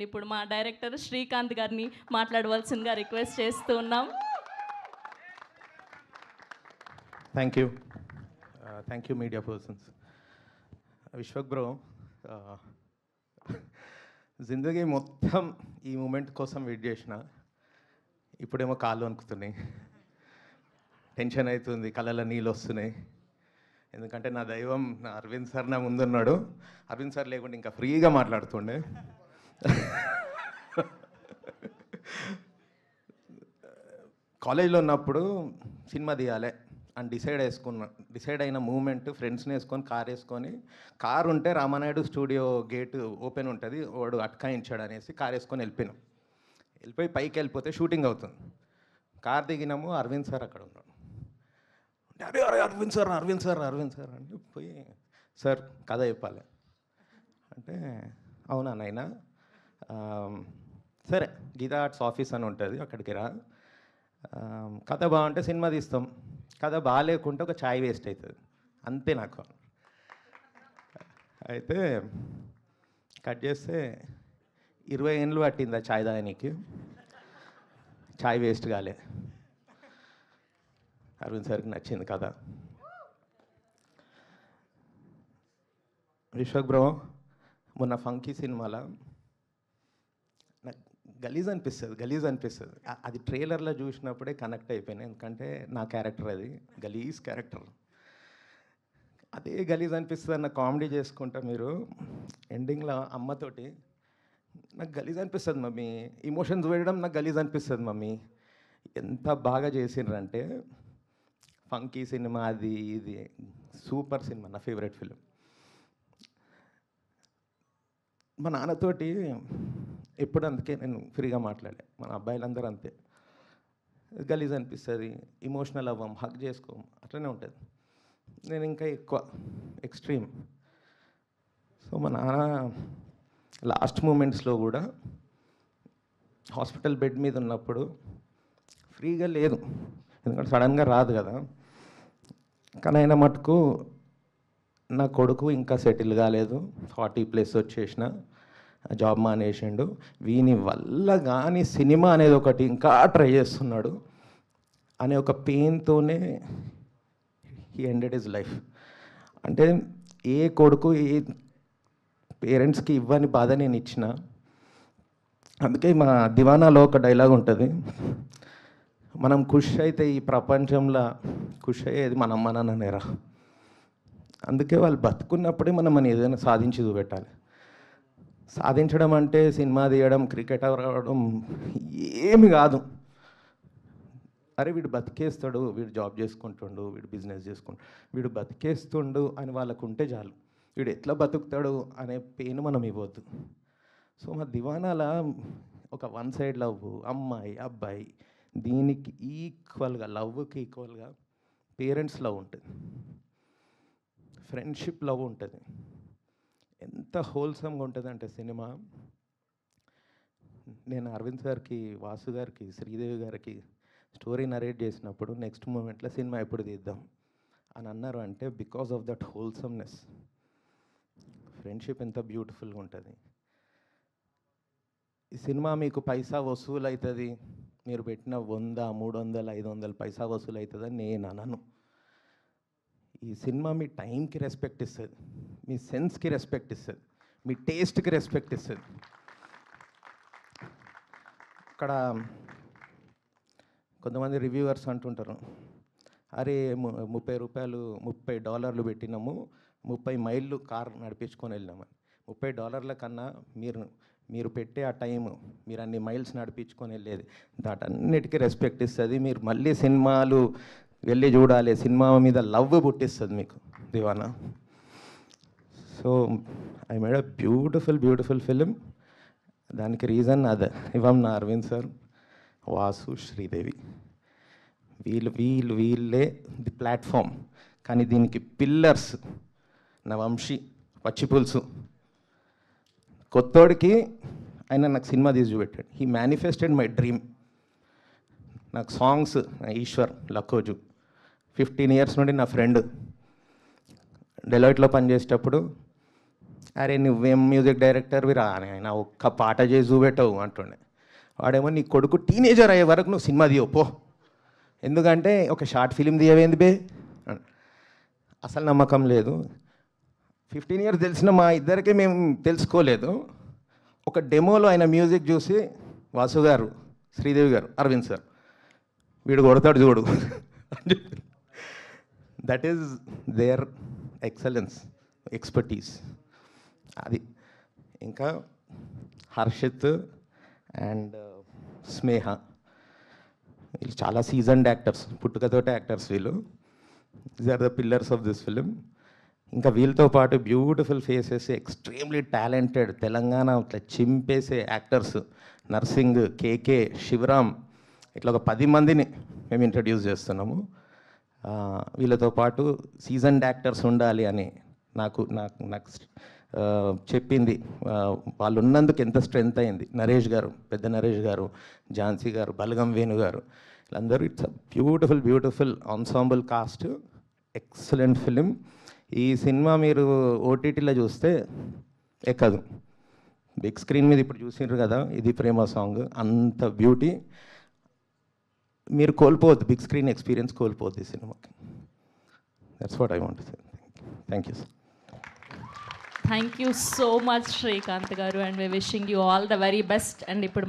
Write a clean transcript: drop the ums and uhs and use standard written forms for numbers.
ఇప్పుడు మా డైరెక్టర్ శ్రీకాంత్ గారిని మాట్లాడవలసిందిగా రిక్వెస్ట్ చేస్తూ ఉన్నాం. Thank you media persons. Vishwak bro, జిందగీ మొత్తం ఈ మూమెంట్ కోసం వెయిట్ చేసిన. ఇప్పుడేమో కాళ్ళు వణుకుతున్నాయి, టెన్షన్ అవుతుంది, కళ్ళలో నీళ్ళు వస్తున్నాయి. ఎందుకంటే నా దైవం నా అరవింద్ సార్ నా ముందున్నాడు. అరవింద్ సార్ లేకుంటే ఇంకా ఫ్రీగా మాట్లాడుతుండే. కాలేజ్లో ఉన్నప్పుడు సినిమా తీయాలి అని డిసైడ్ అయిన మూమెంట్, ఫ్రెండ్స్ని వేసుకొని కార్ వేసుకొని, కార్ ఉంటే రామానాయుడు స్టూడియో గేట్ ఓపెన్ ఉంటుంది, వాడు అటకాయించాడు అనేసి కార్ వేసుకొని వెళ్ళిపోయి పైకి వెళ్ళిపోతే షూటింగ్ అవుతుంది. కార్ దిగినాము, అరవింద్ సార్ అక్కడ ఉన్నాడు. అరే అరే అరవింద్ సార్ అని పోయి, సార్ కథ చెప్పాలి అంటే, అవునా నాయనా, సరే గీతా ఆర్ట్స్ ఆఫీస్ అని ఉంటుంది, అక్కడికి రా, కథ బాగుంటే సినిమా తీస్తాం, కథ బాగాలేకుంటే ఒక ఛాయ్ వేస్ట్ అవుతుంది, అంతే నాకు. అయితే కట్ చేస్తే 20 ఏళ్ళు పట్టింది ఆ ఛాయ్ తాగనీకి, ఛాయ్ వేస్ట్ కాలే. అరవింద్ సార్కి నచ్చింది కథ. విశ్వక్ బ్రో, మొన్న ఫంకీ సినిమాలో నాకు గలీజ్ అనిపిస్తుంది. అది ట్రైలర్లో చూసినప్పుడే కనెక్ట్ అయిపోయినాయి, ఎందుకంటే నా క్యారెక్టర్ అది గలీజ్ క్యారెక్టర్. అదే గలీజ్ అనిపిస్తుంది అన్న కామెడీ చేసుకుంటా మీరు ఎండింగ్లో అమ్మతోటి, నాకు గలీజ్ అనిపిస్తుంది మమ్మీ, ఇమోషన్స్ వేయడం నాకు గలీజ్ అనిపిస్తుంది మమ్మీ. ఎంత బాగా చేసిండ్రంటే ఫంకీ సినిమా, అది ఇది సూపర్ సినిమా, నా ఫేవరెట్ ఫిలిం. మా నాన్నతోటి ఎప్పుడు అందుకే నేను ఫ్రీగా మాట్లాడే, మన అబ్బాయిలందరూ అంతే, గలీజ్ అనిపిస్తుంది, ఇమోషనల్ అవ్వం, హగ్ చేసుకోం, అట్లనే ఉంటుంది. నేను ఇంకా ఎక్కువ ఎక్స్ట్రీమ్. సో మా నాన్న లాస్ట్ మూమెంట్స్లో కూడా హాస్పిటల్ బెడ్ మీద ఉన్నప్పుడు ఫ్రీగా లేదు, ఎందుకంటే సడన్గా రాదు కదా, కానీ అయినా మటుకు నా కొడుకు ఇంకా సెటిల్ కాలేదు, 40+ వచ్చేసిన, జాబ్ మానేసిండు, వీని వల్ల కానీ సినిమా అనేది ఒకటి ఇంకా ట్రై చేస్తున్నాడు అనే ఒక పెయిన్తోనే హీ ఎండెడ్ హిజ్ లైఫ్. అంటే ఏ కొడుకు ఏ పేరెంట్స్కి ఇవ్వని బాధ నేను ఇచ్చిన. అందుకే మా దివానాలో ఒక డైలాగ్ ఉంటుంది, మనం ఖుష్ అయితే ఈ ప్రపంచంలో ఖుష్ అయ్యేది మన అమ్మ నాన్ననేరా. అందుకే వాళ్ళు బతుకున్నప్పుడే మనం ఏదైనా సాధించి చూపెట్టాలి. సాధించడం అంటే సినిమా తీయడం, క్రికెట్ ఆడడం ఏమి కాదు. అరే వీడు బతికేస్తాడు, వీడు జాబ్ చేసుకుంటుండు, వీడు బిజినెస్ చేసుకుంటాడు, వీడు బతికేస్తుండు అని వాళ్ళకు ఉంటే చాలు. వీడు ఎట్లా బతుకుతాడు అనే పెయిన్ మనం ఇవ్వద్దు. సో మా దివానాల ఒక వన్ సైడ్ లవ్, అమ్మాయి అబ్బాయి, దీనికి ఈక్వల్గా, లవ్కి ఈక్వల్గా పేరెంట్స్ లవ్ ఉంటుంది, ఫ్రెండ్షిప్ లవ్ ఉంటుంది. ఎంత హోల్సమ్గా ఉంటుంది అంటే సినిమా. నేను అరవింద్ సార్కి, వాసు గారికి, శ్రీదేవి గారికి స్టోరీ నరేట్ చేసినప్పుడు నెక్స్ట్ మూమెంట్లో సినిమా ఎప్పుడు తీద్దాం అని అన్నారు. అంటే బికాస్ ఆఫ్ దట్ హోల్సమ్నెస్. ఫ్రెండ్షిప్ ఎంత బ్యూటిఫుల్గా ఉంటుంది. ఈ సినిమా మీకు పైసా వసూలు అవుతుంది, మీరు పెట్టిన 100, 300, 500 పైసా వసూలు అవుతుందని నేను అనను. ఈ సినిమా మీ టైంకి రెస్పెక్ట్ ఇస్తుంది, మీ సెన్స్కి రెస్పెక్ట్ ఇస్తుంది, మీ టేస్ట్కి రెస్పెక్ట్ ఇస్తుంది. అక్కడ కొంతమంది రివ్యూవర్స్ అంటుంటారు, అరే $30 పెట్టినాము, 30 మైళ్ళు కార్ నడిపించుకొని వెళ్ళినామని. $30 కన్నా మీరు పెట్టే ఆ టైము, మీరు అన్ని మైల్స్ నడిపించుకొని వెళ్ళేది, దాటన్నిటికీ రెస్పెక్ట్ ఇస్తుంది. మీరు మళ్ళీ సినిమాలు వెళ్ళి చూడాలి, సినిమా మీద లవ్ పుట్టిస్తుంది మీకు దివానా. So I made a beautiful film. దానికి రీజన్ అదే, ఇవం నా అరవింద్ సార్, వాసు, శ్రీదేవి, వీళ్ళే ది ప్లాట్ఫామ్. కానీ దీనికి పిల్లర్స్ నా వంశీ, పచ్చిపులుసు. కొత్తోడికి ఆయన నాకు సినిమా తీసి చూపెట్టాడు. He manifested my dream. నాకు సాంగ్స్, ఈశ్వర్ లక్కోజు 15 years నుండి నా ఫ్రెండ్. డెలాయిట్లో పనిచేసేటప్పుడు అరే నువ్వేం మ్యూజిక్ డైరెక్టర్వి రా అని ఆయన ఒక్క పాట చేసి చూపెట్టవు అంటుండే. వాడేమో నీ కొడుకు టీనేజర్ అయ్యే వరకు నువ్వు సినిమా తీయవు పో, ఎందుకంటే ఒక షార్ట్ ఫిలిం తీయవేంది బే. అసలు నమ్మకం లేదు. 15 years తెలిసిన మా ఇద్దరికి మేము తెలుసుకోలేదు. ఒక డెమోలో ఆయన మ్యూజిక్ చూసి వాసు గారు, శ్రీదేవి గారు, అరవింద్ సార్ వీడు కొడతాడు చూడు అని చెప్పి. That is there excellence, expertise అది. ఇంకా హర్షిత్ అండ్ స్నేహ వీళ్ళు చాలా సీజన్డ్ యాక్టర్స్, పుట్టుకతోటే యాక్టర్స్ వీళ్ళు. These are the pillars of this film. ఇంకా వీళ్ళతో పాటు beautiful faces, extremely talented Telangana ఇట్లా చింపేసే యాక్టర్స్ నర్సింగ్, కేకే, శివరామ్, ఇట్లా ఒక 10 మందిని మేము ఇంట్రడ్యూస్ చేస్తున్నాము. వీళ్ళతో పాటు సీజన్డ్ యాక్టర్స్ ఉండాలి అని నాకు నాకు నాకు చెప్పింది. వాళ్ళు ఉన్నందుకు ఎంత స్ట్రెంగ్త్ అయింది. నరేష్ గారు, పెద్ద నరేష్ గారు, ఝాన్సీ గారు, బలగం వేణు గారు, వీళ్ళందరూ it's beautiful beautiful ensemble cost. Excellent film. ఈ సినిమా మీరు ఓటీటీలో చూస్తే ఎక్కదు. బిగ్ స్క్రీన్ మీద ఇప్పుడు చూసినారు కదా, ఇది ప్రేమ సాంగ్, అంత బ్యూటీ మీరు కోల్పోవద్దు. బిగ్ స్క్రీన్ ఎక్స్పీరియన్స్ కోల్పోవద్దు ఈ సినిమాకి. That's what I want to say. Thank you sir. Thank you so much Srikanth గారు, and we wishing you all the very best. And ఇప్పుడు